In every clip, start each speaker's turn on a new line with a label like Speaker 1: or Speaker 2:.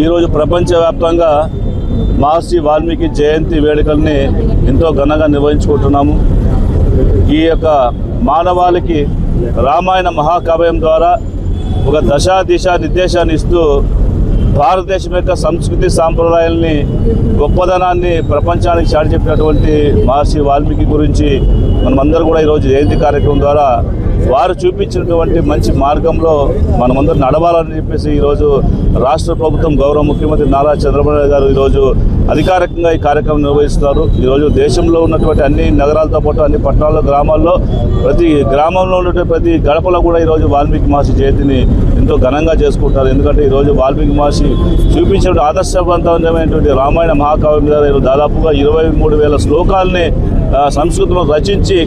Speaker 1: ఈరోజు ప్రపంచవ్యాప్తంగా మహర్షి వాల్మీకి జయంతి వేడుకల్ని ఎంతో ఘనంగా నిర్వహించుకుంటున్నాము. ఈ యొక్క మానవాళికి రామాయణ మహాకావ్యం ద్వారా ఒక దిశ నిర్దేశాన్ని ఇస్తూ భారతదేశం యొక్క సంస్కృతి సాంప్రదాయాల్ని గొప్పదనాన్ని ప్రపంచానికి చాటి చెప్పినటువంటి మహర్షి వాల్మీకి గురించి మనమందరూ కూడా ఈరోజు జయంతి కార్యక్రమం ద్వారా వారు చూపించినటువంటి మంచి మార్గంలో మనమందరూ నడవాలని చెప్పేసి ఈరోజు రాష్ట్ర ప్రభుత్వం గౌరవ ముఖ్యమంత్రి నారా చంద్రబాబు నాయుడు గారు ఈరోజు అధికారికంగా ఈ కార్యక్రమం నిర్వహిస్తున్నారు. ఈరోజు దేశంలో ఉన్నటువంటి అన్ని నగరాలతో పాటు అన్ని పట్టణాల్లో గ్రామాల్లో ప్రతి గ్రామంలో ఉన్నటువంటి ప్రతి గడపలో కూడా ఈరోజు వాల్మీకి మహర్షి జయంతిని ఎంతో ఘనంగా చేసుకుంటారు. ఎందుకంటే ఈరోజు వాల్మీకి మహర్షి చూపించిన ఆదర్శవంతమైనటువంటి రామాయణ మహాకావ్యం మీద దాదాపుగా 23,000 శ్లోకాలని సంస్కృతంలో రచించి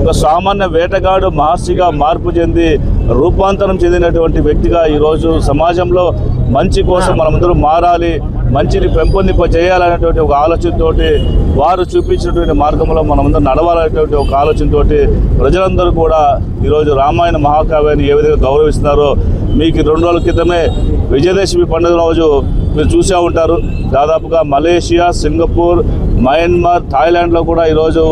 Speaker 1: ఒక సామాన్య వేటగాడు మహర్షిగా మార్పు చెంది రూపాంతరం చెందినటువంటి వ్యక్తిగా ఈరోజు సమాజంలో మంచి కోసం మనమందరం మారాలి, మంచిని పెంపొందింపజేయాలనేటువంటి ఒక ఆలోచనతోటి వారు చూపించినటువంటి మార్గంలో మనమందరం నడవాలనేటువంటి ఒక ఆలోచనతోటి ప్రజలందరూ కూడా ఈరోజు రామాయణ మహాకావ్యాన్ని ఏ విధంగా గౌరవిస్తున్నారో మీకు 2 రోజుల క్రితమే విజయదశమి పండుగ రోజు మీరు చూసే ఉంటారు. దాదాపుగా మలేషియా, సింగపూర్, మయన్మార్, థాయిలాండ్లో కూడా ఈరోజు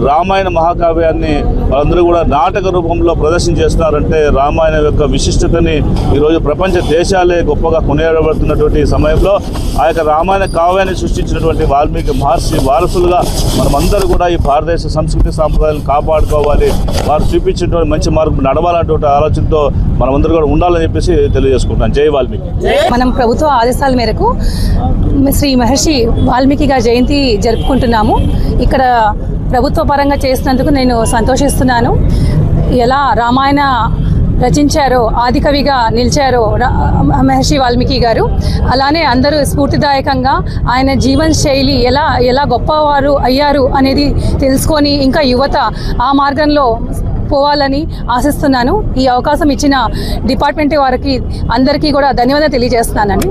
Speaker 1: రామాయణ మహాకావ్యాన్ని వాళ్ళందరూ కూడా నాటక రూపంలో ప్రదర్శన చేస్తున్నారంటే రామాయణం యొక్క విశిష్టతని ఈరోజు ప్రపంచ దేశాలే గొప్పగా కొనియాడబడుతున్నటువంటి సమయంలో ఆ యొక్క రామాయణ కావ్యాన్ని సృష్టించినటువంటి వాల్మీకి మహర్షి వారసులుగా మనమందరూ కూడా ఈ భారతదేశ సంస్కృతి సాంప్రదాయాలను కాపాడుకోవాలి, వారు చూపించినటువంటి మంచి మార్గం నడవాలన్నటువంటి ఆలోచనతో మనమందరూ కూడా ఉండాలని చెప్పేసి తెలియజేసుకుంటాం. జై వాల్మీకి.
Speaker 2: మనం ప్రభుత్వ ఆదేశాల మేరకు శ్రీ మహర్షి వాల్మీకి గారి జయంతి జరుపుకుంటున్నాము. ఇక్కడ ప్రభుత్వ పరంగా చేసినందుకు నేను సంతోషిస్తున్నాను. ఎలా రామాయణ రచించారో, ఆదికవిగా నిలిచారో మహర్షి వాల్మీకి గారు, అలానే అందరూ స్ఫూర్తిదాయకంగా ఆయన జీవన శైలి ఎలా గొప్పవారు అయ్యారు అనేది తెలుసుకొని ఇంకా యువత ఆ మార్గంలో పోవాలని ఆశిస్తున్నాను. ఈ అవకాశం ఇచ్చిన డిపార్ట్మెంట్ వారికి అందరికీ కూడా ధన్యవాదాలు తెలియజేస్తున్నానండి.